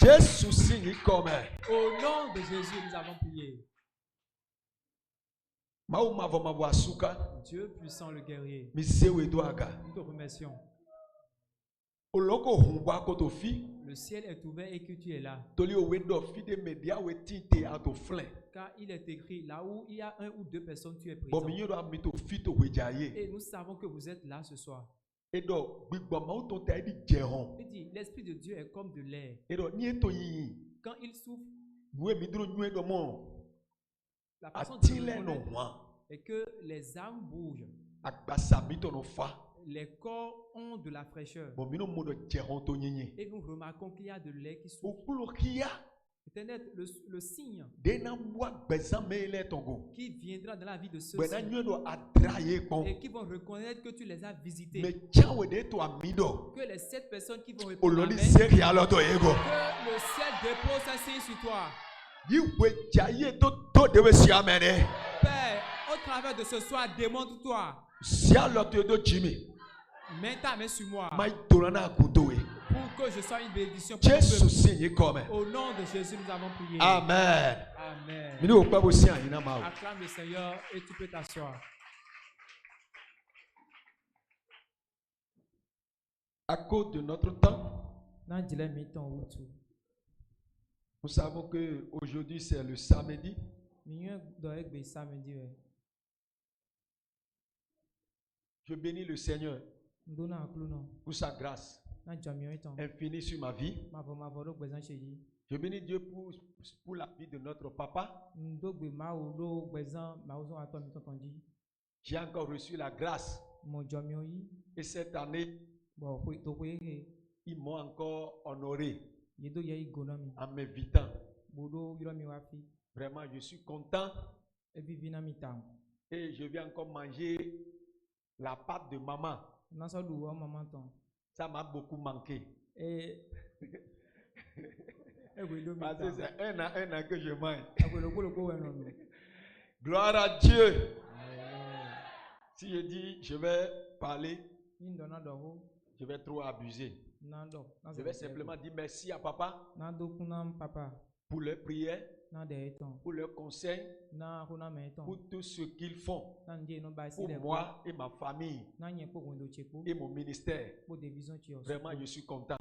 Jésus signe comme. Au nom de Jésus, nous avons prié. Dieu puissant, le guerrier, nous te remercions. Le ciel est ouvert et que tu es là. Car il est écrit, là où il y a un ou deux personnes, tu es présent. Et nous savons que vous êtes là ce soir. Il dit, l'Esprit de Dieu est comme de l'air. Quand il souffle, la façon de est que les âmes bougent. Les corps ont de la fraîcheur. Et nous remarquons qu'il y a de l'air qui souffle. Éternel, le signe qui viendra dans la vie de ceux-ci et qui vont reconnaître que tu les as visités. Que les 7 personnes qui vont répondre amen, que le ciel dépose un signe sur toi. Père, au travers de ce soir, démontre-toi. Mets ta main sur moi pour que je sois une bénédiction pour nous. Au nom de Jésus, nous avons prié. Amen. Amen. Acclame le Seigneur et tu peux t'asseoir. À cause de notre temps, nous savons que aujourd'hui c'est le samedi. Je bénis le Seigneur pour sa grâce infinie sur ma vie. Je bénis Dieu pour la vie de notre papa. J'ai encore reçu la grâce. Et cette année, ils m'ont encore honoré en m'invitant. Vraiment, je suis content. Et je vais encore manger la pâte de maman. Ça m'a beaucoup manqué. Parce que c'est un an que je mange. Gloire à Dieu. Si je dis je vais parler, je vais trop abuser. Je vais simplement dire merci à papa pour leurs prières, pour leurs conseils, pour tout ce qu'ils font pour moi et ma famille et mon ministère. Vraiment, je suis content.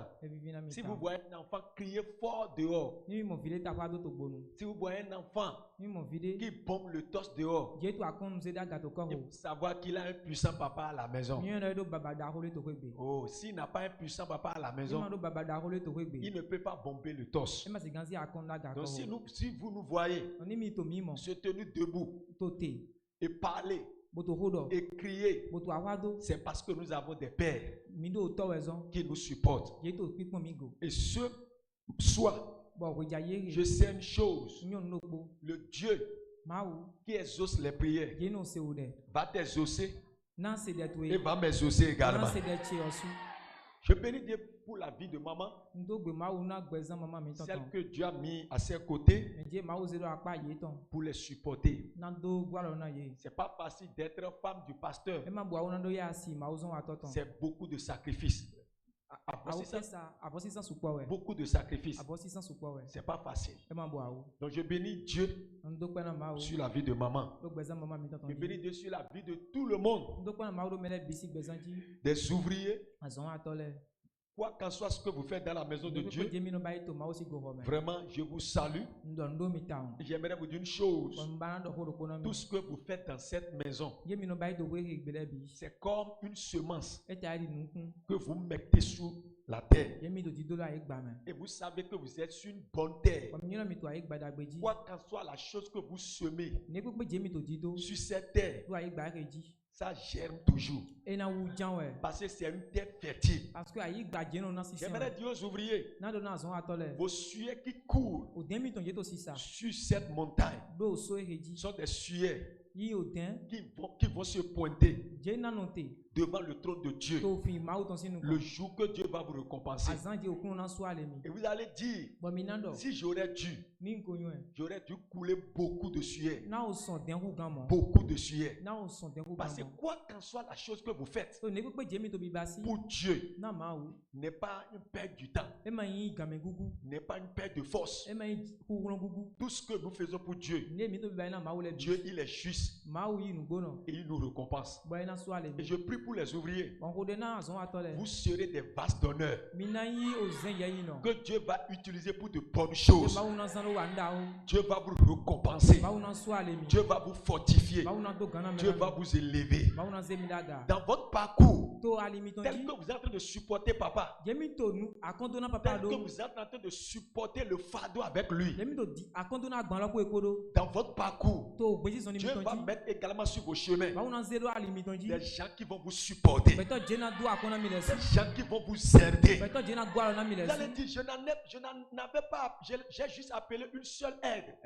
Si vous voyez un enfant crier fort dehors, si vous voyez un enfant qui bombe le torse dehors, il faut savoir qu'il a un puissant papa à la maison. Oh, s'il n'a pas un puissant papa à la maison, il ne peut pas bomber le torse. Donc si vous nous voyez se tenir debout et parler et crier, c'est parce que nous avons des pères qui nous supportent. Et ce soir, je sais une chose, le Dieu qui exauce les prières va t'exaucer et va m'exaucer également. Je bénis Dieu pour la vie de maman, celle que Dieu a mis à ses côtés pour les supporter. C'est pas facile d'être femme du pasteur. C'est beaucoup de sacrifices. Beaucoup de sacrifices. C'est pas facile. Donc je bénis Dieu sur la vie de maman. Je bénis Dieu sur la vie de tout le monde. Des ouvriers. Quoi qu'en soit ce que vous faites dans la maison de Dieu, vraiment, je vous salue. J'aimerais vous dire une chose. Tout ce que vous faites dans cette maison, c'est comme une semence que vous mettez sous la terre. Et vous savez que vous êtes sur une bonne terre. Quoi qu'en soit la chose que vous semez sur cette terre, ça germe toujours. Parce que c'est une terre fertile. J'aimerais dire aux ouvriers, vos sueurs qui courent sur cette montagne sont des sueurs qui vont se pointer devant le trône de Dieu le jour que Dieu va vous récompenser. Et vous allez dire, si j'aurais dû couler beaucoup de sueur. Beaucoup de sueur. Parce que quoi qu'en soit la chose que vous faites, pour Dieu, n'est pas une perte du temps, n'est pas une perte de force. Tout ce que nous faisons pour Dieu, Dieu il est juste et il nous récompense. Et je prie pour les ouvriers. Vous serez des vases d'honneur que Dieu va utiliser pour de bonnes choses. Dieu va vous récompenser. Dieu va vous fortifier. Dieu va vous élever. Dans votre parcours, tel que vous êtes en train de supporter papa, tel que vous êtes en train de supporter le fardeau avec lui, dans votre parcours, Dieu va mettre également sur vos chemins des gens qui vont vous supporter, des gens qui vont vous aider. Vous allez dire, je n'en avais pas, j'ai juste appelé une seule aide.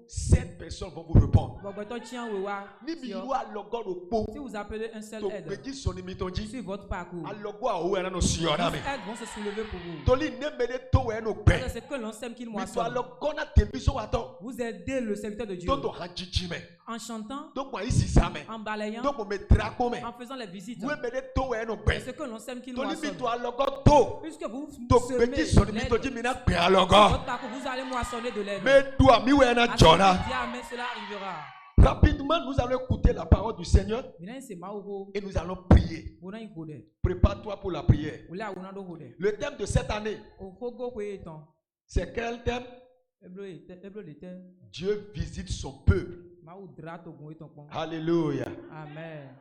7 personnes vont vous répondre. Si vous appelez un seul aide sur votre parcours, ces aides vont se soulever pour vous. C'est que l'on sème qu'il moissonne. Vous aidez le serviteur de Dieu en chantant, en balayant, en faisant les visites. C'est que l'on sème qu'il moissonne. Puisque vous semez votre parcours, vous allez moissonner de l'aide. Cela arrivera. Rapidement, nous allons écouter la parole du Seigneur et nous allons prier. Prépare-toi pour la prière. Le thème de cette année, c'est quel thème? Dieu visite son peuple. Alléluia. Amen.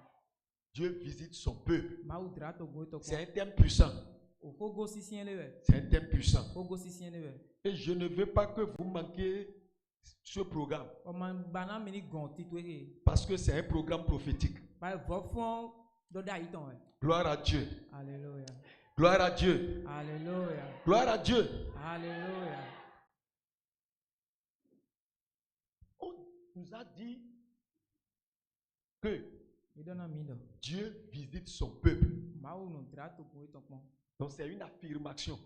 Dieu visite son peuple. C'est un thème puissant. C'est un thème puissant. Et je ne veux pas que vous manquiez ce programme. Parce que c'est un programme prophétique. Gloire à Dieu. Alléluia. Gloire à Dieu. Alléluia. Gloire à Dieu. Alléluia. On nous a dit que Dieu visite son peuple. Donc c'est une affirmation.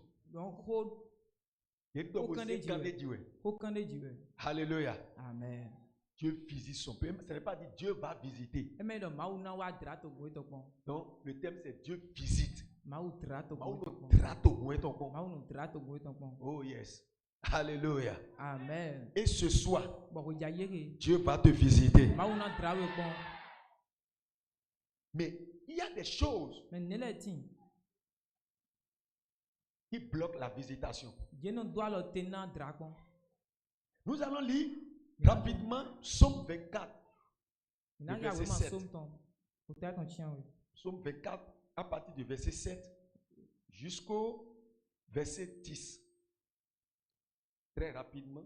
Alléluia. Amen. Dieu visite son peuple. Ce n'est pas dit Dieu va visiter. Donc le thème c'est Dieu visite. Oh yes. Alléluia. Amen. Et ce soir, Dieu va te visiter. Mais il y a des choses qui bloquent la visitation. Nous allons lire rapidement Psaume 24, verset 7. Psaume 24, à partir du verset 7 jusqu'au verset 10. Très rapidement.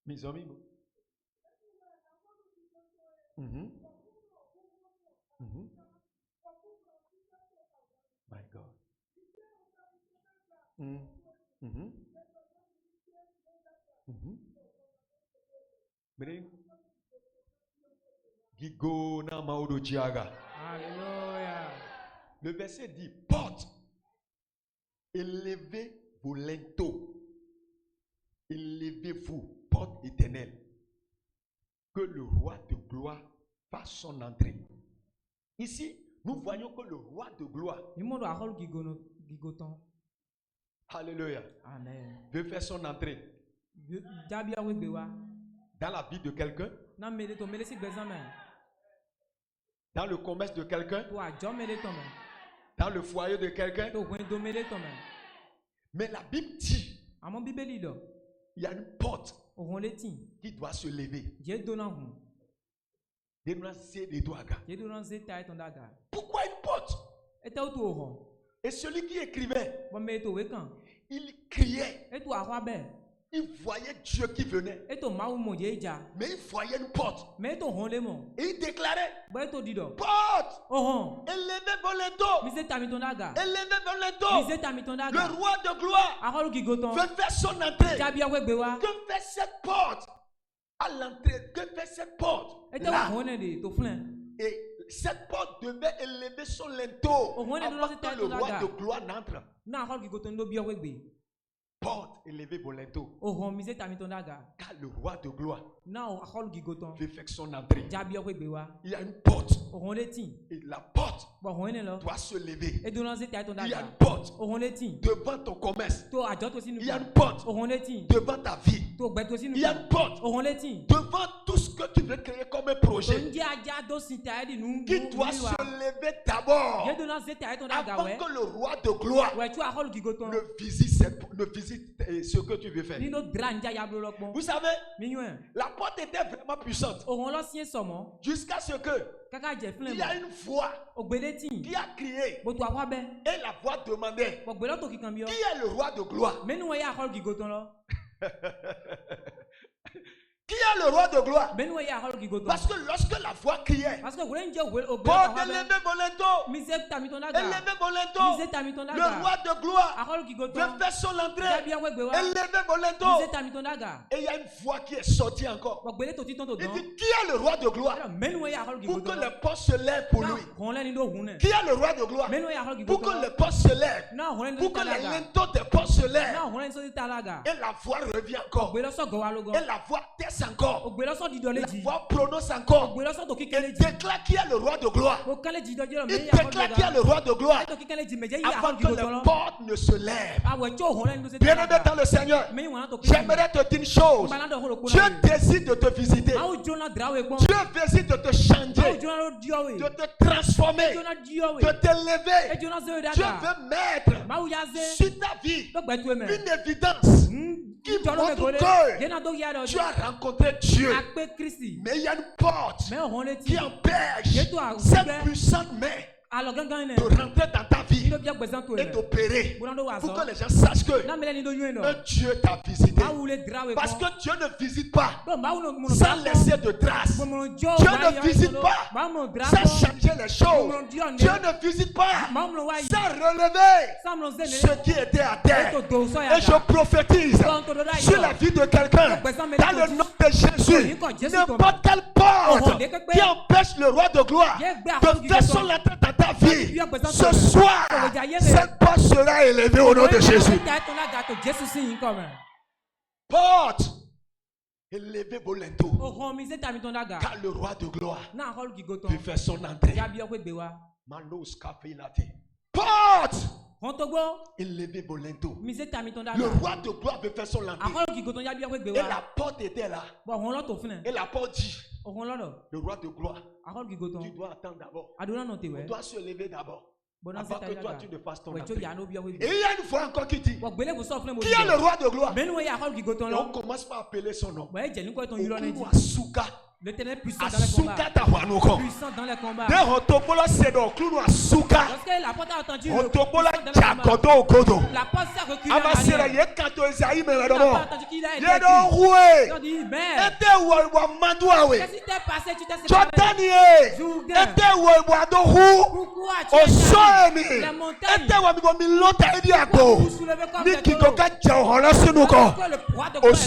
Mes amis. My God. Alléluia. Le verset dit, porte, élevez vos linteaux, élevez-vous, porte éternelle, que le roi de gloire fasse son entrée. Ici, nous voyons que le roi de gloire, alléluia, amen, veut faire son entrée dans la vie de quelqu'un, dans le commerce de quelqu'un, dans le foyer de quelqu'un. Mais la Bible dit, il y a une porte qui doit se lever. Pourquoi une porte? Et celui qui écrivait, il criait il voyait Dieu qui venait. Mais il voyait une porte. Et il déclarait, porte, élevez vos linteaux. Élevez vos linteaux. Le roi de gloire veut faire son entrée. Que fait cette porte à l'entrée? Que fait cette porte là? Et cette porte devait élever son linteau avant que le roi de gloire n'entre. Porte, élevez vos linteaux. Car le roi de gloire veut faire son entrée. Il y a une porte. Et la porte doit se lever. Il y a une porte devant ton commerce. Il y a une porte devant ta vie. Il y a une porte devant tout ce que tu veux créer comme un projet qui doit se lever d'abord avant que le roi de gloire ne visite ce que tu veux faire. Vous savez, la porte était vraiment puissante jusqu'à ce que il y a une voix qui a crié et la voix demandait qui est le roi de gloire? Qui est le roi de gloire? Parce que lorsque la voix criait, porte, élevez vos linteaux. Élevez vos linteaux. Le roi de gloire veut faire son entrée. Élevez vos linteaux. Et il y a une voix qui est sortie encore. Il dit, qui est le roi de gloire? Pour que les portes se lèvent pour lui. Qui est le roi de gloire? Pour que les portes se lèvent. Pour que les linteaux des portes se lèvent. Et la voix revient encore. Et la voix teste encore. La voix prononce encore. Il déclare qui est le roi de gloire. Il déclare qui est le roi de gloire avant que les portes ne se lèvent. Bien-aimé dans le Seigneur, j'aimerais te dire une chose. Dieu décide de te visiter. Dieu décide de te changer, de te transformer, de t'élever. Dieu veut mettre sur ta vie une évidence qui montre que tu as rencontré Dieu. Mais il y a une porte qui empêche cette puissante main de rentrer dans ta vie et d'opérer pour que les gens sachent que Dieu t'a visité. Parce que Dieu ne visite pas sans laisser de traces. Dieu ne visite pas sans changer les choses. Dieu ne visite pas sans relever ce qui était à terre. Et je prophétise sur la vie de quelqu'un dans le nom de Jésus. N'importe quelle porte qui empêche le roi de gloire de faire son entrée dans ta vie, ce soir, cette porte sera élevée au nom de Jésus. Porte, élevez vos linteaux, car le roi de gloire veut faire son entrée. Porte, élevez vos linteaux. Le roi de gloire veut faire son entrée. Et la porte était là. Et la porte dit, le roi de gloire, tu dois attendre d'abord. On doit se lever d'abord. Avant que toi tu ne fasses ton entrée. Et il y a une fois encore qui dit, qui est le roi de gloire? Et on commence par appeler son nom. Asuka. L'éternel puissant dans les combats. Puissant dans les combats. Lorsque la porte a entendu la porte s'est reculée en arrière. La porte a entendu qu'il a été dit. Qu'est-ce qui t'est passé? Tu t'es séparé. Pourquoi tu es allé? Les montagnes. Vous soulevez comme des taureaux. Parce que le roi de gloire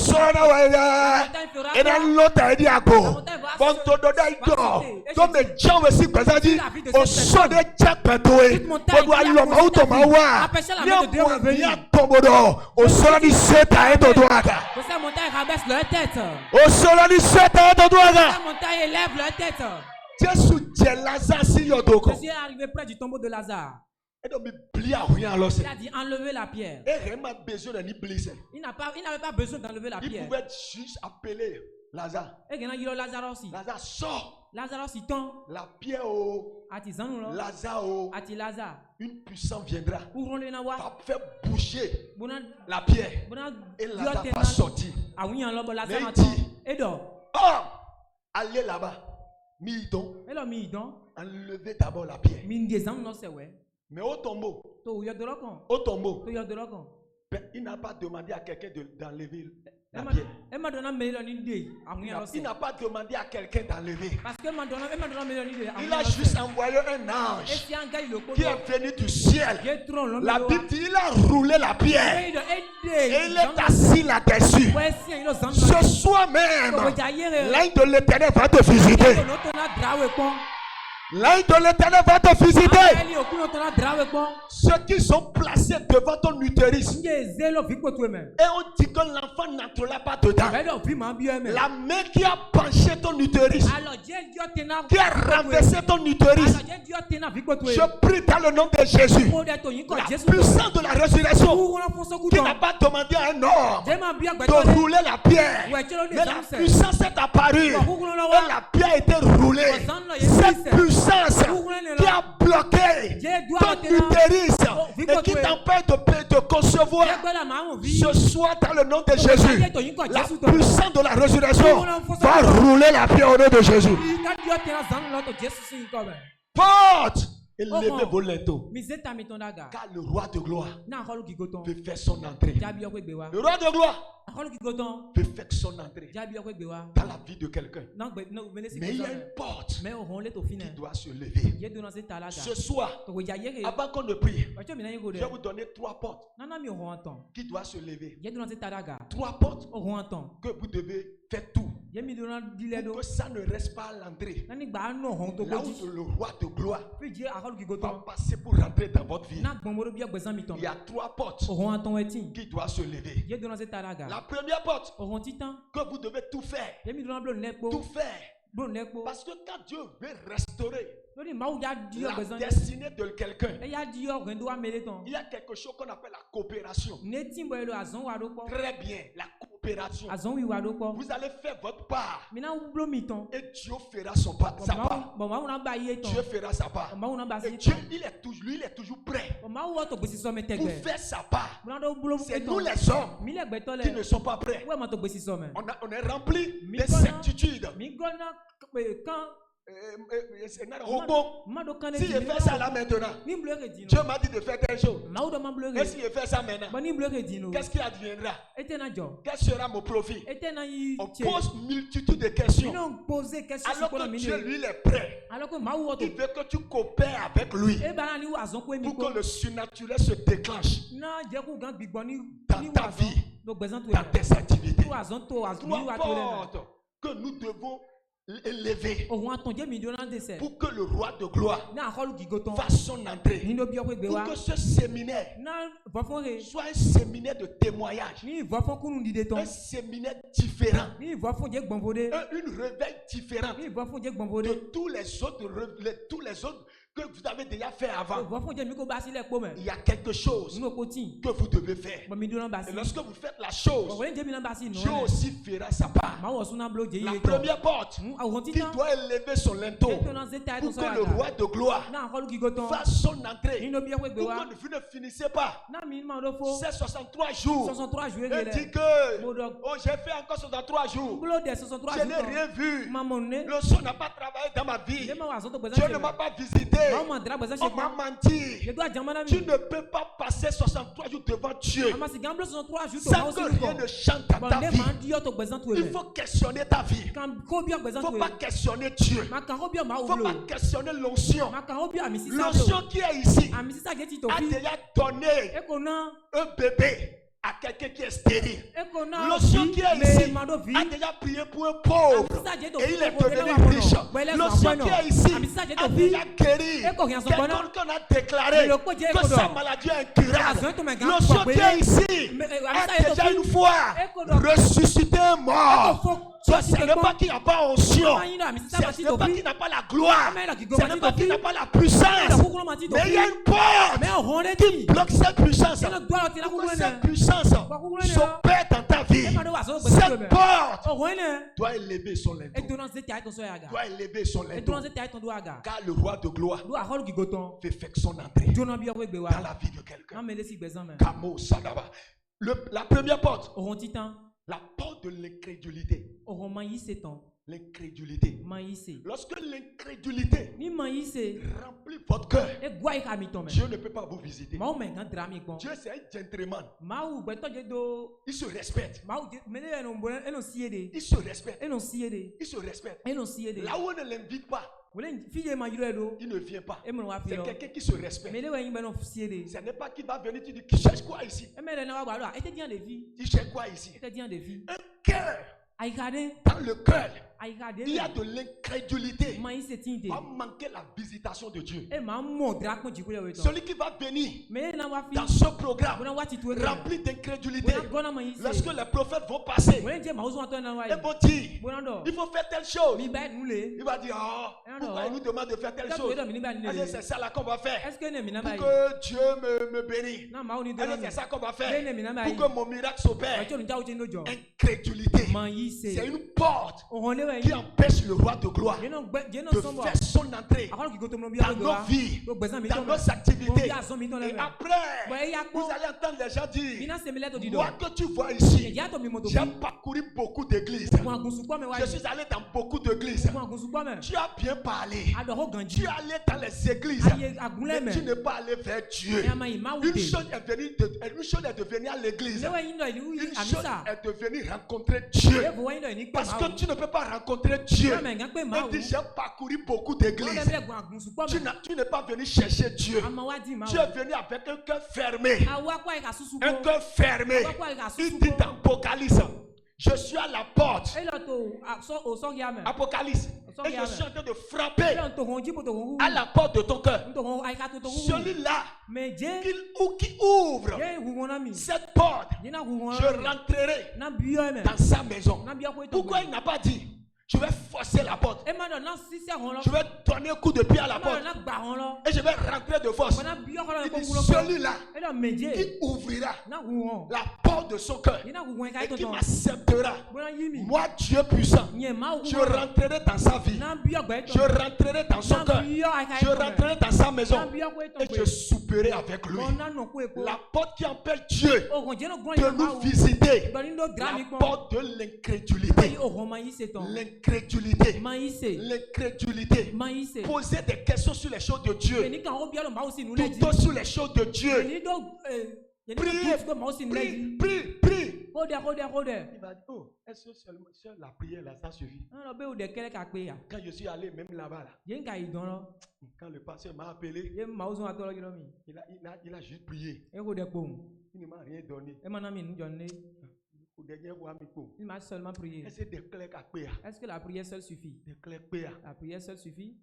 Jésus est arrivé près du tombeau de Lazare. Il a dit enlevez la pierre. Il n'avait pas besoin d'enlever la pierre. Il pouvait juste appeler Lazare. Lazare sort. Lazare tombe. La pierre Lazare. Une puissance viendra. Va faire bouger la pierre. Et Lazare va sortir. Mais il dit, allez là-bas. Enlevez d'abord la pierre. Mais au tombeau, Il n'a pas demandé à quelqu'un d'enlever la pierre. Il n'a pas demandé à quelqu'un d'enlever. Il a juste envoyé un ange qui est venu du ciel. La Bible dit il a roulé la pierre et il est assis là-dessus. Ce soir même, l'ange de l'Éternel va te visiter. L'ange de l'Éternel va te visiter. Ceux qui sont placés devant ton utérus. Et on dit que l'enfant n'entrera pas dedans. La main qui a penché ton utérus, qui a renversé ton utérus, je prie dans le nom de Jésus. La puissance de la résurrection qui n'a pas demandé à un homme de rouler la pierre. Mais la puissance est apparue. Et la pierre a été roulée. Cette puissance qui a bloqué ton utérus et qui t'empêche de concevoir, ce soir dans le nom de Jésus, la puissance de la résurrection va rouler la pierre au nom de Jésus. Porte et levez vos linteaux, car le roi de gloire peut faire son entrée. Le roi de gloire peut faire son entrée dans la vie de quelqu'un. Mais il y a une porte qui doit se lever. Ce soir, avant qu'on ne prie, je vais vous donner 3 portes qui doivent se lever. 3 portes que vous devez faire tout pour que ça ne reste pas à l'entrée. Là où le roi de gloire va passer pour rentrer dans votre vie. Il y a 3 portes qui doivent se lever. La première porte, que vous devez tout faire. Tout faire. Parce que quand Dieu veut restaurer la destinée de quelqu'un, il y a quelque chose qu'on appelle la coopération. Très bien, la coopération. Vous allez faire votre part et Dieu fera sa part. Dieu fera sa part. Et Dieu, il est toujours prêt pour faire sa part. C'est nous les hommes qui ne sommes pas prêts. On est rempli de certitude. Si je fais ça là maintenant, Dieu m'a dit de faire telle chose. Et si je fais ça maintenant, qu'est-ce qui adviendra? Quel sera mon profit? On pose multitude de questions. Alors que Dieu, lui, il est prêt. Il veut que tu coopères avec lui pour que le surnaturel se déclenche dans ta vie, dans tes activités. 3 portes que nous devons élevé pour que le roi de gloire fasse son entrée, pour que ce séminaire soit un séminaire de témoignage, un séminaire différent, une réveil différent de tous les autres que vous avez déjà fait avant. Il y a quelque chose que vous devez faire. Et lorsque vous faites la chose, Dieu aussi fera sa part. La première porte qui doit élever son linteau pour que le roi de gloire fasse son entrée. Pour que vous ne finissez pas ces 63 jours et dit que j'ai fait encore 63 jours, je n'ai rien vu, le son n'a pas travaillé dans ma vie, Dieu ne m'a pas visité, on m'a menti. Tu ne peux pas passer 63 jours devant Dieu sans que rien ne chante dans ta vie. Il faut questionner ta vie. Il ne faut pas questionner Dieu. Il ne faut pas questionner l'onction. L'onction qui est ici a déjà donné un bébé à quelqu'un qui est stérile. L'onction qui est ici a déjà prié pour un pauvre et il est devenu riche. L'onction qui est ici a déjà guéri quelqu'un qu'on a déclaré que sa maladie est incurable. L'onction qui est ici a déjà une fois ressuscité un mort. Ce n'est pas qu'il n'y a pas onction, ce n'est pas qu'il n'a pas la gloire, ce n'est pas qu'il n'a pas la puissance, mais il y a une porte qui bloque cette puissance. Pour que cette puissance s'opère dans ta vie, cette porte doit élever son linteau. Doit élever son linteau. Car le roi de gloire fait faire son entrée dans la vie de quelqu'un. La première porte, la porte de l'incrédulité. L'incrédulité. Lorsque l'incrédulité remplit votre cœur, Dieu ne peut pas vous visiter. Dieu c'est un gentleman. Il se respecte. Il se respecte. Il se respecte. Là où on ne l'invite pas, il ne vient pas. C'est quelqu'un qui se respecte. Ce n'est pas qui va venir, tu dis, qui cherche quoi ici? Tu cherches quoi ici? Un cœur. Dans le cœur, il y a de l'incrédulité. Va manquer la visitation de Dieu. Celui qui va venir dans ce programme rempli d'incrédulité, lorsque les prophètes vont passer, ils vont dire, il faut faire telle chose. Il va dire, pourquoi il nous demande de faire telle chose? C'est ça là qu'on va faire pour que Dieu me bénisse. C'est ça qu'on va faire pour que mon miracle s'opère. Incrédulité. C'est une porte qui empêche le roi de gloire de faire son entrée dans nos vies, dans nos activités. Et après, vous allez entendre les gens dire, moi que tu vois ici, j'ai parcouru beaucoup d'églises. Je suis allé dans beaucoup d'églises. Tu as bien parlé. Tu es allé dans les églises, mais tu n'es pas allé vers Dieu. Une chose est de venir à l'église. Une chose est de venir rencontrer Dieu. Parce que tu ne peux pas rencontrer Dieu et dire j'ai parcouru beaucoup d'églises. Tu n'es pas venu chercher Dieu. Tu es venu avec un cœur fermé. Un cœur fermé. Il dit dans Apocalypse, je suis à la porte. Apocalypse. Et je suis en train de frapper à la porte de ton cœur. Celui-là qui ouvre cette porte, je rentrerai dans sa maison. Pourquoi il n'a pas dit, je vais forcer la porte, je vais donner un coup de pied à la porte et je vais rentrer de force? Il dit, celui-là qui ouvrira la porte de son cœur et qui m'acceptera, moi Dieu puissant, je rentrerai dans sa vie, je rentrerai dans son cœur, je rentrerai dans sa maison et je souperai avec lui. La porte qui empêche Dieu de nous visiter, la porte de l'incrédulité. L'incrédulité. Poser des questions sur les choses de Dieu, plutôt sur les choses de Dieu. Prie. Il va dire, oh, est-ce que seulement la prière là, ça suffit? Quand je suis allé même là-bas, quand le pasteur m'a appelé, il a juste prié. Il ne m'a rien donné. Il m'a seulement prié. Est-ce que la prière seule suffit? La prière seule suffit.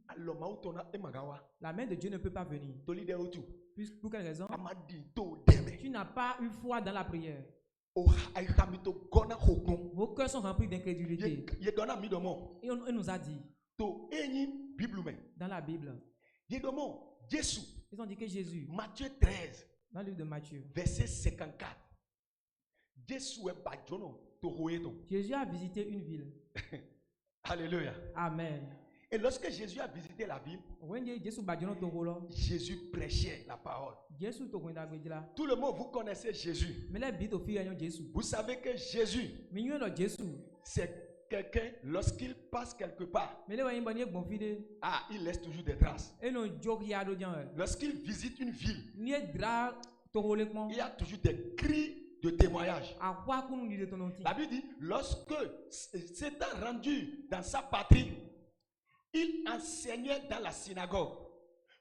La main de Dieu ne peut pas venir. Pour quelle raison? Tu n'as pas eu foi dans la prière. Vos cœurs sont remplis d'incrédulité. Et on nous a dit dans la Bible, ils ont dit que Jésus, Matthieu 13, dans le livre de Matthieu, verset 54, Jésus a visité une ville. Alléluia. Amen. Et lorsque Jésus a visité la ville, Jésus prêchait la parole. Tout le monde, vous connaissez Jésus. Vous savez que Jésus, c'est quelqu'un, lorsqu'il passe quelque part, il laisse toujours des traces. Lorsqu'il visite une ville, il y a toujours des cris de témoignage. La Bible dit, lorsque s'étant rendu dans sa patrie, il enseignait dans la synagogue,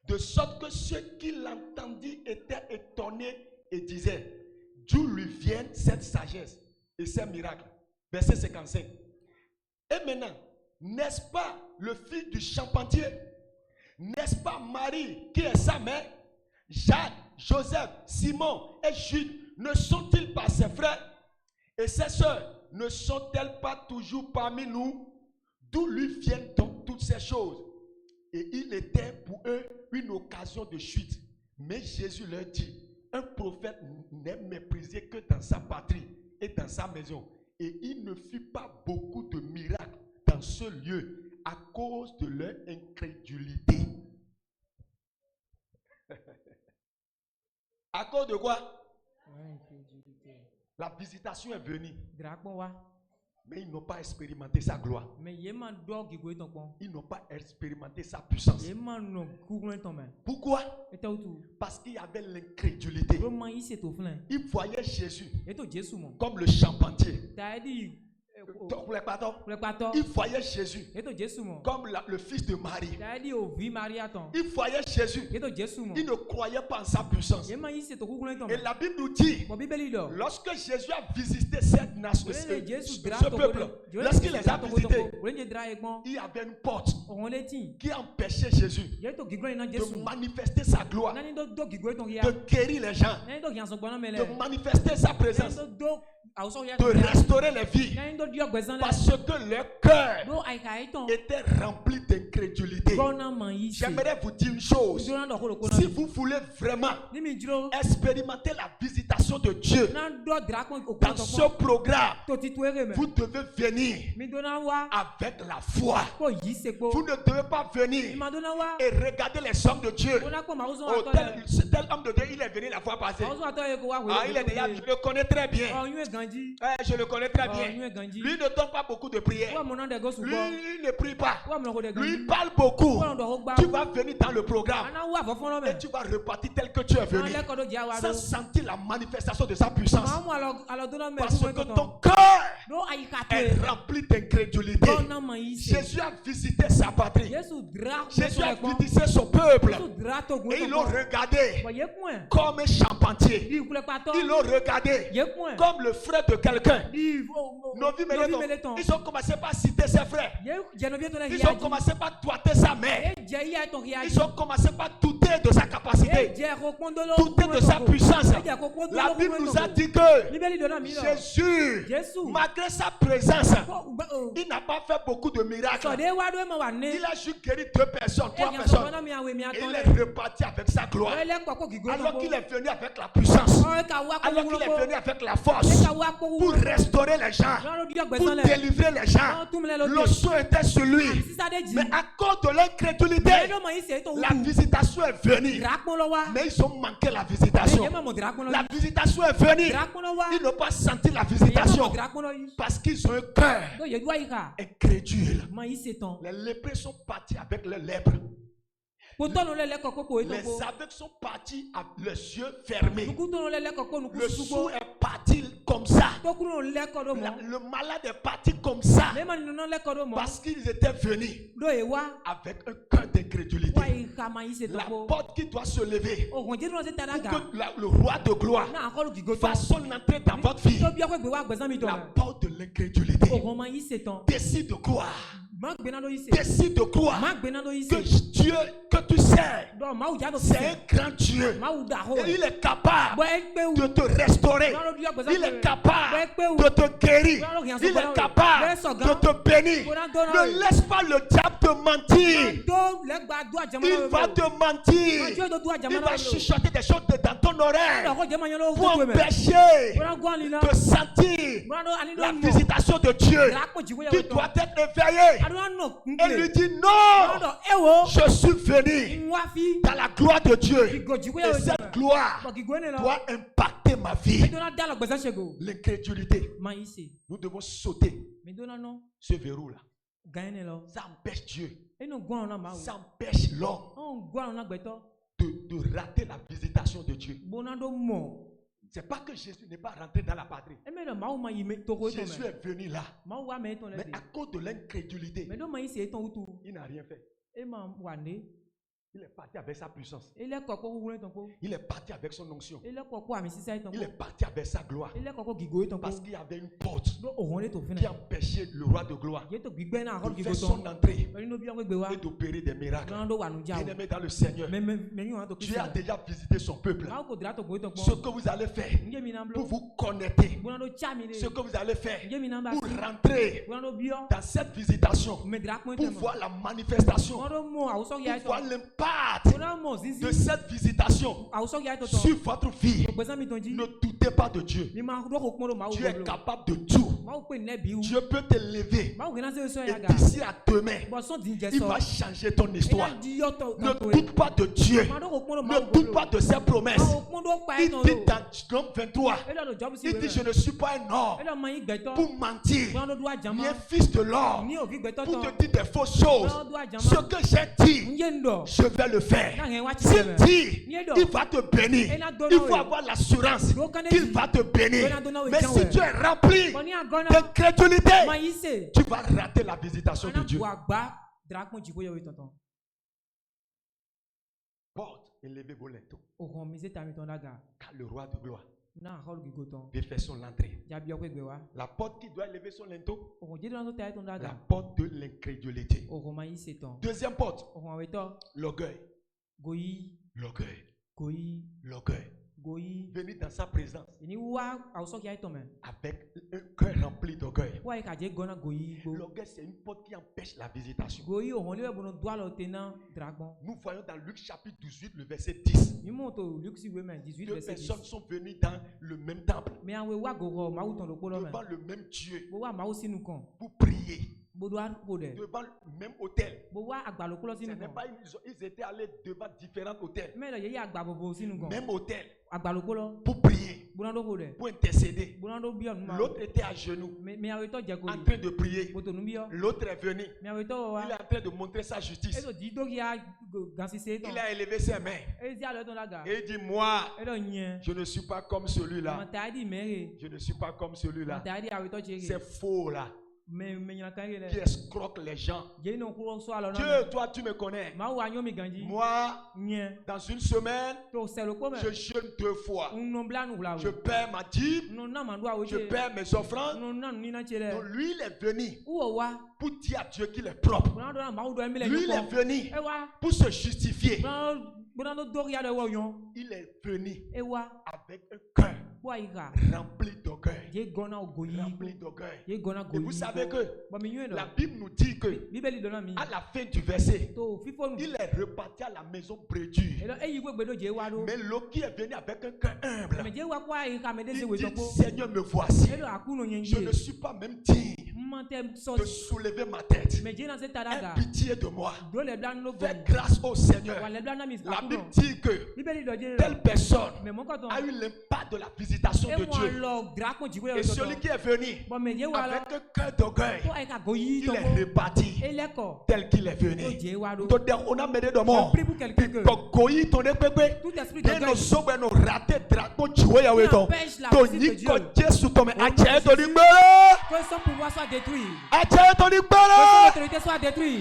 de sorte que ceux qui l'entendirent étaient étonnés et disaient, d'où lui viennent cette sagesse et ces miracles. Verset 55. Et maintenant, n'est-ce pas le fils du charpentier? N'est-ce pas Marie qui est sa mère? Jacques, Joseph, Simon et Jude ne sont-ils pas ses frères? Et ses sœurs ne sont-elles pas toujours parmi nous? D'où lui viennent donc toutes ces choses? Et il était pour eux une occasion de chute. Mais Jésus leur dit, un prophète n'est méprisé que dans sa patrie et dans sa maison. Et il ne fit pas beaucoup de miracles dans ce lieu à cause de leur incrédulité. À cause de quoi? La visitation est venue. Mais ils n'ont pas expérimenté sa gloire. Ils n'ont pas expérimenté sa puissance. Pourquoi? Parce qu'il y avait l'incrédulité. Ils voyaient Jésus comme le charpentier. Il voyait Jésus comme le fils de Marie. Il voyait Jésus. Il ne croyait pas en sa puissance. Et la Bible nous dit, lorsque Jésus a visité cette nation, ce peuple, lorsqu'il les a visités, il y avait une porte qui empêchait Jésus de manifester sa gloire, de guérir les gens, de manifester sa présence, de restaurer les vies, parce que leur cœur était rempli d'incrédulité. J'aimerais vous dire une chose: si vous voulez vraiment expérimenter la visitation de Dieu dans ce programme, vous devez venir avec la foi. Vous ne devez pas venir et regarder les hommes de Dieu. Tel homme de Dieu, il est venu la fois passée. Il est déjà, je le connais très bien. Je le connais très bien. Lui ne donne pas beaucoup de prières. Lui ne prie pas. Lui il parle beaucoup. Tu vas venir dans le programme et tu vas repartir tel que tu es venu, sans sentir la manifestation de sa puissance. Parce que ton cœur est rempli d'incrédulité. Jésus a visité sa patrie. Jésus a visité son peuple. Et ils l'ont regardé comme un charpentier. Ils l'ont regardé comme le frère de quelqu'un. Ils ont commencé par citer ses frères. Ils ont commencé par doiter sa mère. Ils ont commencé par douter de sa capacité, douter de sa puissance. La Bible nous a dit que Jésus, malgré sa présence, il n'a pas fait beaucoup de miracles. Il a juste guéri 2 personnes, 3 personnes. Et il est reparti avec sa gloire. Alors qu'il est venu avec la puissance, alors qu'il est venu avec la force pour restaurer les gens, pour délivrer les gens. Le soin était sur lui. Mais à cause de l'incrédulité, la visitation est venue. Mais ils ont manqué la visitation. La visitation est venue. Ils n'ont pas senti la visitation parce qu'ils ont un cœur incrédule. Les lépreux sont partis avec les lèpres. Les aveugles sont partis avec les yeux fermés. Le sourd est parti comme ça. Le malade est parti comme ça. Parce qu'ils étaient venus avec un cœur d'incrédulité. La porte qui doit se lever pour que le roi de gloire fasse son entrée dans votre vie. La porte de l'incrédulité. Décide de croire. Décide de croire que Dieu que tu sais, c'est un grand Dieu. Et il est capable de te restaurer. Il est capable de te guérir. Il est capable de te bénir. Ne laisse pas le diable te mentir. Il va te mentir. Il va chuchoter des choses dans ton oreille pour empêcher de sentir la visitation de Dieu. Tu dois être éveillé et lui dire non, je suis venu dans la gloire de Dieu. Et cette gloire doit impacter ma vie. L'incrédulité. Nous devons sauter ce verrou-là. Ça empêche Dieu. Ça empêche l'homme de rater la visitation de Dieu. C'est pas que Jésus n'est pas rentré dans la patrie. Jésus est venu là. Mais à cause de l'incrédulité, il n'a rien fait. Il est parti avec sa puissance. Il est parti avec son onction. Il est parti avec sa gloire. Parce qu'il y avait une porte qui empêchait le roi de gloire de faire son entrée et d'opérer des miracles. Bien-aimé dans le Seigneur, Dieu a déjà visité son peuple. Ce que vous allez faire pour vous connecter, ce que vous allez faire pour rentrer dans cette visitation, pour voir la manifestation, pour voir l'impact de cette visitation sur votre vie. Ne doutez doutais pas de Dieu. Tu es capable de tout. Dieu peut te lever. Et d'ici à demain, il va changer ton histoire. Ne doute pas de Dieu. Ne doute pas de ses promesses. Il dit dans Job 23, il dit je ne suis pas un homme pour mentir, ni un fils de l'homme pour te dire des fausses choses. Ce que j'ai dit, je vais le faire. S'il dit, il va te bénir. Il faut avoir l'assurance qu'il va te bénir. Mais si tu es rempli d'incrédulité, tu vas rater la visitation de Dieu. Porte et levez vos linteaux. Car le roi de gloire défait son entrée. La porte qui doit lever son linteau, la porte de l'incrédulité. Deuxième porte, l'orgueil. L'orgueil. Venir dans sa présence avec un cœur rempli d'orgueil. L'orgueil, c'est une porte qui empêche la visitation. Nous voyons dans Luc chapitre 18, le verset 10. Deux personnes sont venues dans le même temple, devant le même Dieu, pour prier. Devant le même hôtel. Ce n'est pas, ils étaient allés devant différents hôtels. Même hôtel. Pour prier. Pour intercéder. L'autre était à genoux, en train de prier. L'autre est venu. Il est en train de montrer sa justice. Il a élevé ses mains. Et il dit, moi, je ne suis pas comme celui-là. Je ne suis pas comme celui-là. C'est faux là. Qui escroque les gens. Dieu, toi tu me connais. Moi, dans une semaine, je jeûne 2 fois. Je perds ma dîme. Je perds mes offrandes. Donc lui, il est venu pour dire à Dieu qu'il est propre. Lui, il est venu pour se justifier. Il est venu avec un cœur rempli d'orgueil. Rempli d'orgueil. Et vous savez que la Bible nous dit que à la fin du verset, il est reparti à la maison brédure. Mais l'autre qui est venu avec un cœur humble, il dit, Seigneur, me voici. Je ne suis pas même digne de soulever ma tête. Aie pitié de moi. Fais grâce au Seigneur. La Bible dit que telle personne a eu l'impact de la visitation de Dieu. Et celui qui est venu avec un cœur d'orgueil, il est reparti tel qu'il est venu. On a mené de mort. Que son pouvoir soit détruit. Que son autorité soit détruite.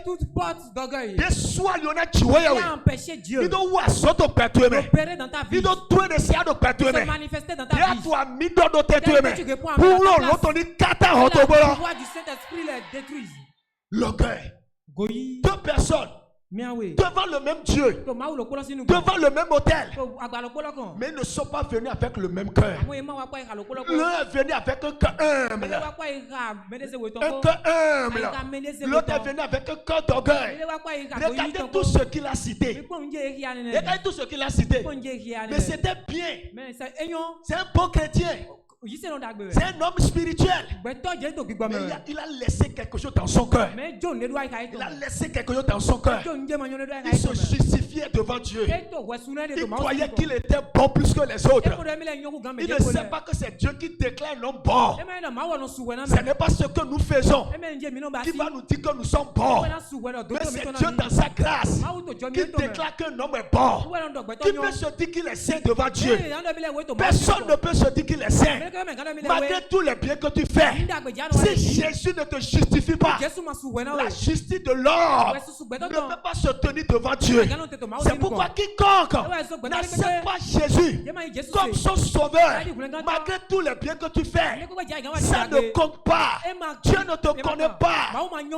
Toute porte d'orgueil qui a empêché Dieu d'opérer dans ta vie, de se manifester dans ta vie. Tu réponds à la pouvoir du Saint-Esprit les détruise. L'orgueil. 2 personnes devant le même Dieu, devant le même hôtel, mais ils ne sont pas venus avec le même cœur. L'un est venu avec un cœur humble, l'autre est venu avec un cœur d'orgueil. Regardez tout ce qu'il a cité. Mais c'était bien. C'est un bon chrétien. C'est un homme spirituel. Mais il a laissé quelque chose dans son cœur. Il a laissé quelque chose dans son cœur. Il se justifiait devant Dieu. Il croyait qu'il était bon plus que les autres. Il ne sait pas que c'est Dieu qui déclare l'homme bon. Ce n'est pas ce que nous faisons qui va nous dire que nous sommes bons. Mais c'est Dieu dans sa grâce qui déclare qu'un homme est bon. Qui peut se dire qu'il est saint devant Dieu? Personne ne peut se dire qu'il est saint. Malgré tous les biens que tu fais, si Jésus ne te justifie pas, la justice de l'homme ne peut pas se tenir devant Dieu. C'est pourquoi quiconque n'accepte pas Jésus comme son sauveur, malgré tous les biens que tu fais, ça ne compte pas. Dieu ne te connaît pas.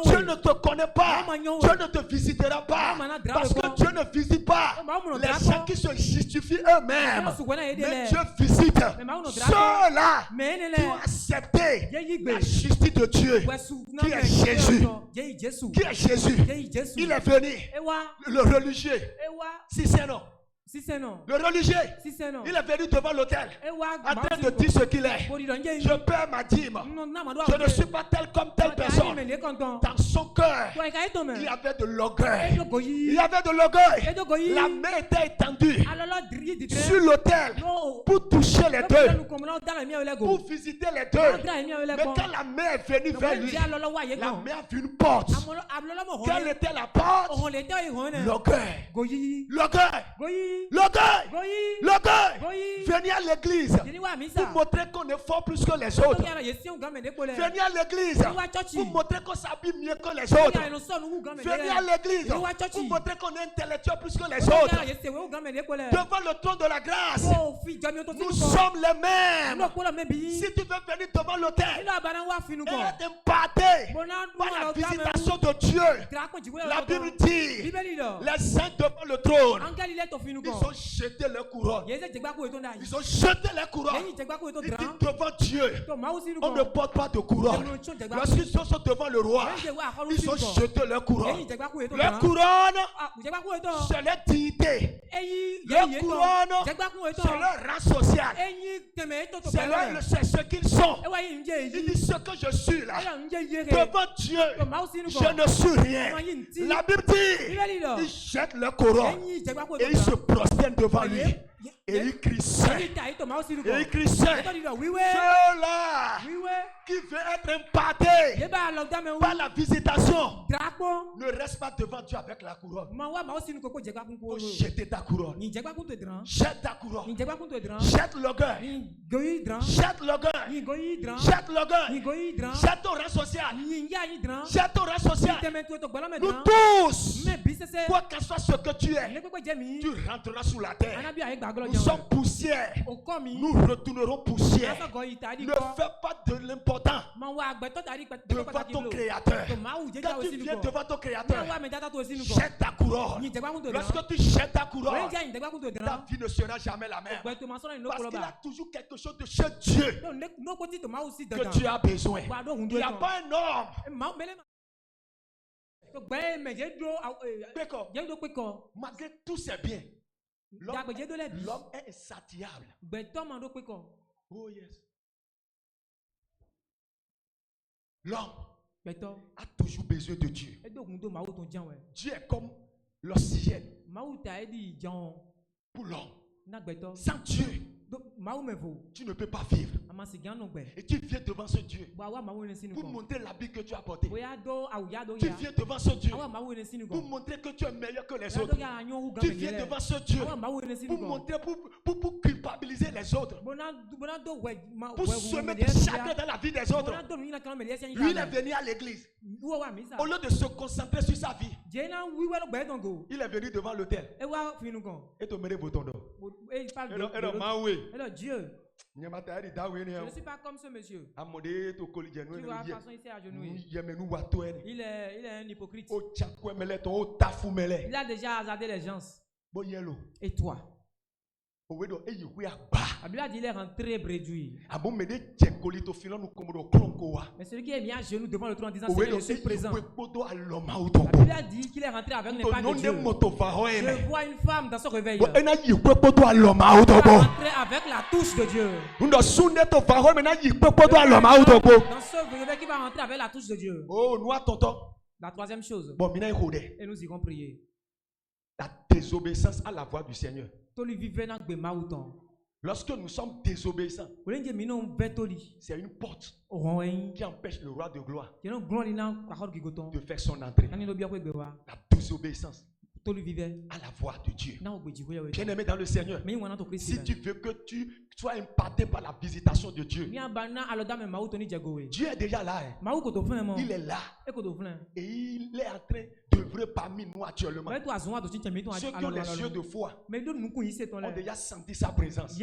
Dieu ne te connaît pas. Dieu ne te visitera pas. Parce que Dieu ne visite pas les gens qui se justifient eux-mêmes. Mais Dieu visite ceux-là qui ont accepté la justice de Dieu, qui est Jésus. Qui est Jésus? Il est venu, le religieux, si c'est non. Si c'est non. Le religieux, si c'est non. Il est venu devant l'autel en train de dire ce qu'il est. Je perds ma dîme. Je ne suis pas tel comme telle personne. Dans son cœur, il y avait de l'orgueil. Il y avait de l'orgueil. La main était étendue sur l'autel pour toucher les deux, pour visiter les deux. Mais quand la main est venue vers lui, la main a vu une porte. Quelle était la porte? L'orgueil. L'orgueil. Venez à l'église pour montrer qu'on est fort plus que les autres. Venez à l'église pour montrer qu'on s'habille mieux que les autres. Venez à l'église pour montrer qu'on est intellectuel plus que les autres. Devant le trône de la grâce, nous sommes les mêmes. Si tu veux venir devant l'autel et être impacté par la visitation de Dieu, la Bible dit les saints devant le trône, ils ont jeté leur couronne. Ils ont jeté leur couronne. Ils disent devant Dieu, on ne porte pas de couronne. Lorsqu'ils sont devant le roi, ils ont jeté leur couronne. Leur couronne, c'est leur dignité. Leur couronne, c'est leur rang social. C'est ce qu'ils sont. Ils disent ce que je suis là. Devant Dieu, je ne suis rien. La Bible dit, ils jettent leur couronne et ils se prosternent devant lui. Et il crie saint. Et il crie saint. Ceux-là qui veut être impacté par la visitation ne reste pas devant Dieu avec la couronne. Faut jeter ta couronne. Jette ta couronne. Jette l'orgueil. Jette l'orgueil. Jette l'orgueil. Jette ton rang social. Jette ton rang social. Nous tous, quoi qu'en soit ce que tu es, tu rentreras sous la terre. Nous sommes poussière. Nous retournerons poussière. Ne fais pas de l'important devant ton créateur. Quand tu viens devant ton créateur, jette ta couronne. Lorsque tu jettes ta couronne, ta vie ne sera jamais la même. Parce qu'il y a toujours quelque chose de chez Dieu que tu as besoin. Il n'y a pas un homme. Malgré tous ses biens, l'homme est insatiable. Oh yes. L'homme a toujours besoin de Dieu. Dieu est comme l'oxygène pour l'homme. Sans Dieu, tu ne peux pas vivre. Et tu viens devant ce Dieu pour montrer l'habit que tu as porté. Tu viens devant ce Dieu pour montrer que tu es meilleur que les autres. Tu viens devant ce Dieu pour montrer, pour culpabiliser les autres, pour semer des chagrins dans la vie des autres. Lui, il est venu à l'église. Au lieu de se concentrer sur sa vie, il est venu devant l'autel et te met ton dos. Dieu, je ne suis pas comme ce monsieur. Tu vois, façon ici à genouiller. Il est un hypocrite. Il a déjà hasardé les gens. Et toi? La Bible a dit il est rentré brédouille. Mais celui qui est mis à genoux devant le trône en disant Seigneur, je suis présent. La Bible a dit qu'il est rentré avec les pas de Dieu. Je vois une femme dans son réveil. Il est rentré avec la touche de Dieu. Dans ce réveil qui va rentrer avec la touche de Dieu. La troisième chose. Et nous irons prier. La désobéissance à la voix du Seigneur. Lorsque nous sommes désobéissants, c'est une porte qui empêche le roi de gloire de faire son entrée. La désobéissance à la voix de Dieu. Bien aimé dans le Seigneur, si tu veux que tu sois impacté par la visitation de Dieu, Dieu est déjà là. Il est là. Et il est en train d'œuvrer parmi nous actuellement. Ceux qui ont les yeux de foi ont déjà senti sa présence.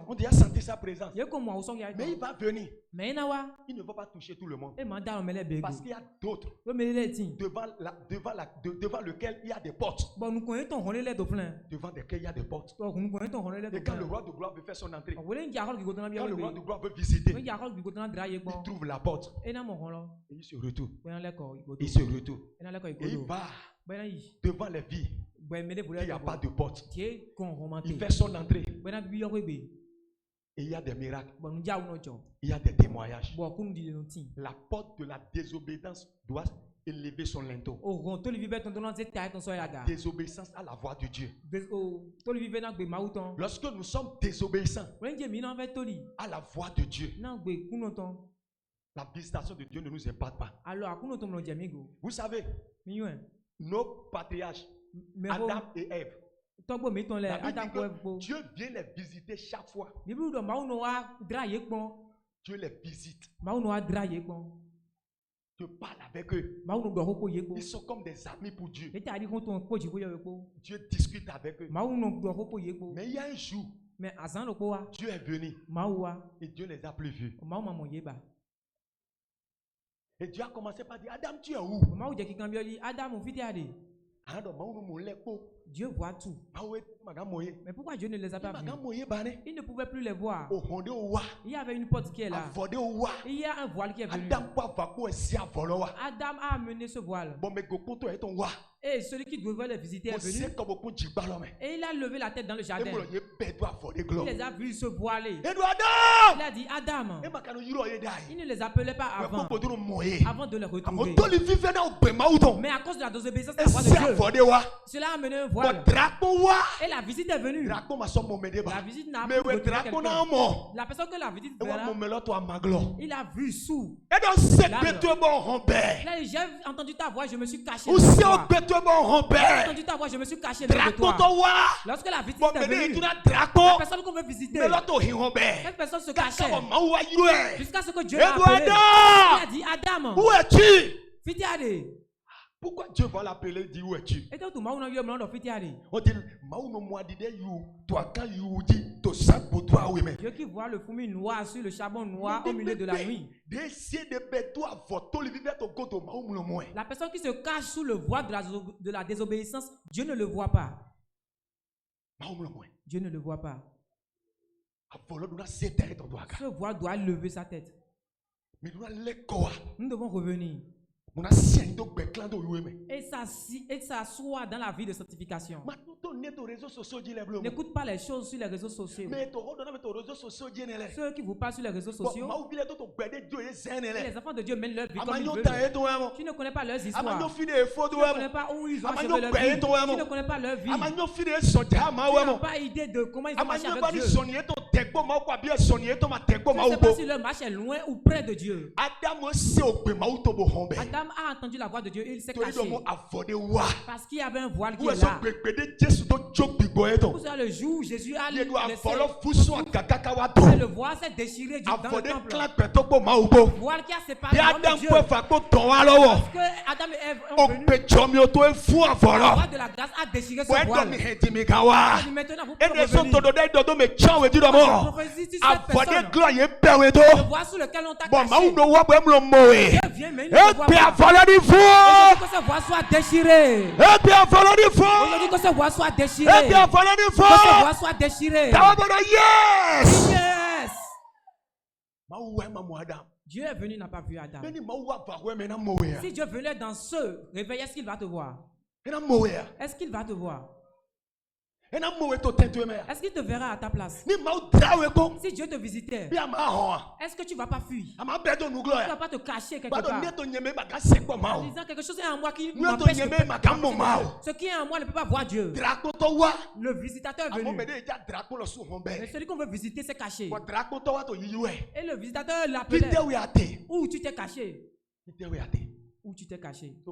On déjà senti sa présence. Mais il va venir. Il ne va pas toucher tout le monde. Parce qu'il y a d'autres devant lequel il y a des portes. Devant lesquelles il y a des portes. Et quand le roi de gloire veut faire son entrée, quand le roi de gloire veut visiter, il trouve la porte. Et il se retourne. Il se retourne. Et il va devant les vies qu'il n'y a pas de porte. Il fait son entrée. Et il y a des miracles. Il y a des témoignages. La porte de la désobéissance doit élever son linteau. La désobéissance à la voix de Dieu. Lorsque nous sommes désobéissants à la voix de Dieu, la visitation de Dieu ne nous impacte pas. Vous savez, nos patriarches, Adam et Ève, Dieu vient les visiter chaque fois. Dieu les visite. Dieu parle avec eux. Ils sont comme des amis pour Dieu. Dieu discute avec eux. Mais il y a un jour, Dieu est venu et Dieu les a plus vus. Et Dieu a commencé par dire, Adam, tu es où? Dieu voit tout. Mais pourquoi Dieu ne les a pas vus? Il ne pouvait plus les voir. Il y avait une porte qui est là. Il y a un voile qui est venu. Adam a amené ce voile. Et celui qui devait les visiter est venu. Et il a levé la tête dans le jardin. Il les a vus se voiler. Il a dit, Adam. Il ne les appelait pas avant de les retrouver. Mais à cause de la désobéissance à la voix de Dieu, cela a amené un voile. Et la visite est venue. La visite n'a pas retrouvé quelqu'un. La personne que la visite verra, il a vu sous. Là, j'ai entendu ta voix, je me suis caché. J'ai entendu ta voix, je me suis caché de toi. Lorsque la visite est venue, la personne qu'on veut visiter, cette personne se cachait. Jusqu'à ce que Dieu l'a appelé. Il a dit, Adam, où es-tu? Pourquoi Dieu va l'appeler, dit où es-tu? On dit, Dieu qui voit le fumée noir sur le charbon noir au milieu de la nuit. La personne qui se cache sous le voile de la désobéissance, Dieu ne le voit pas. Dieu ne le voit pas. Ce voile doit lever sa tête. Nous devons revenir. Et s'asseoir dans la vie de sanctification. N'écoute pas les choses sur les réseaux sociaux. Ceux qui vous parlent sur les réseaux sociaux, les enfants de Dieu mènent leur vie comme ils veulent. Tu ne connais pas leurs histoires. Tu ne connais pas où ils ont achevé leur vie. Tu ne connais pas leur vie. Tu n'as pas idée de comment ils ont marché avec Dieu. Tu ne sais pas si leur marche est loin ou près de Dieu. Adam a entendu la voix de Dieu et il s'est caché. Parce qu'il y avait un voile qui est là. Vous savez, le jour où Jésus a laissé le voile s'est déchiré dans le temple. Le voile qui a séparé l'homme de Dieu. Parce que Adam et Ève ont venu. La voix de la grâce a déchiré ce voile. Maintenant vous pouvez revenir. Le voile sous lequel on t'a caché. Dieu vient maintenant. Aujourd'hui que ce voile soit déchiré. Aujourd'hui que ce voile soit déchiré. Que ce voile soit déchiré. Yes. Dieu est venu, n'a pas vu Adam. Si Dieu venait dans ce réveil, est-ce qu'il va te voir? Est-ce qu'il va te voir? Est-ce qu'il te verra à ta place? Si Dieu te visitait, est-ce que tu ne vas pas fuir? Tu ne vas pas te cacher quelque part en disant quelque chose est en moi qui m'empêche. Ce qui est en moi ne peut pas voir Dieu. Le visitateur est venu. Mais celui qu'on veut visiter s'est caché. Et le visitateur l'appelait. Où tu t'es caché? Où tu t'es caché?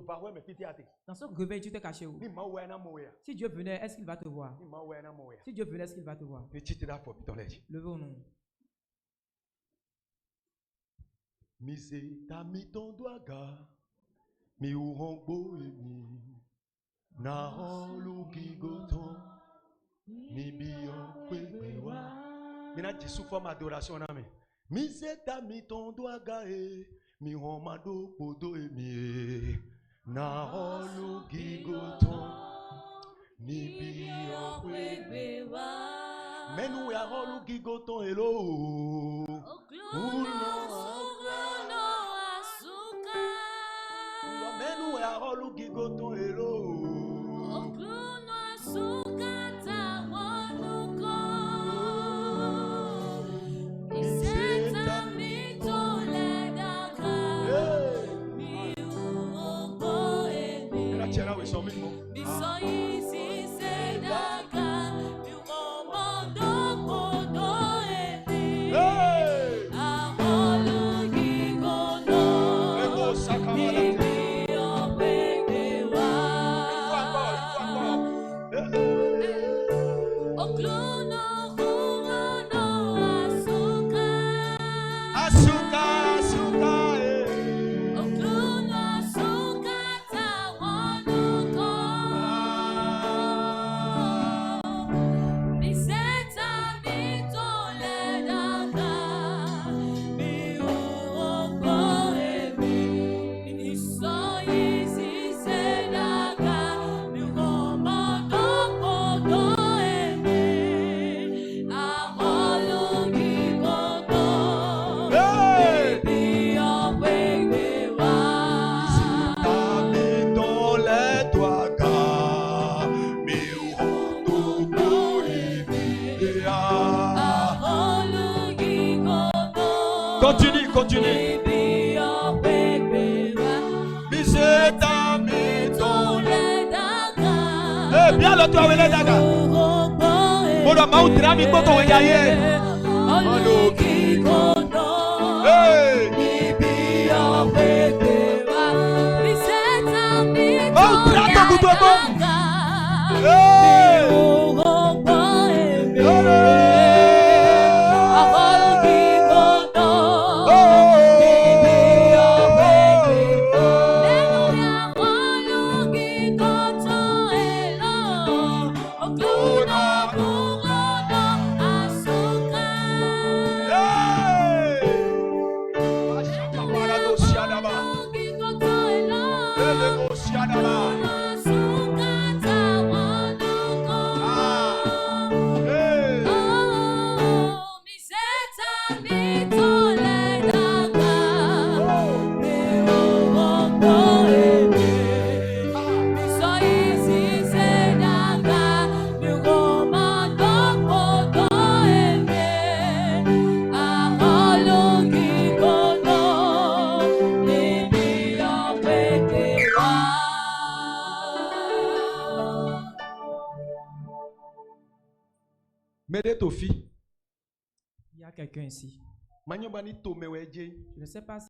Dans ce réveil, tu t'es caché où? Si Dieu venait, est-ce qu'il va te voir? Si Dieu venait, est-ce qu'il va te voir? Levons-nous. Maintenant, Jésus forme adoration. Mi homado podo emi na holu gigoton ni biyo kwegbewa menu ya holu gigoton elo uno asuka menu ya holu gigoton elo Continue, continue. Eh, bien le toi, Wele Daga. Mola Mautra, mi boko wegaye. Hey. Mautra, to kutobo. Hey. Il y a quelqu'un ici. Je ne sais pas si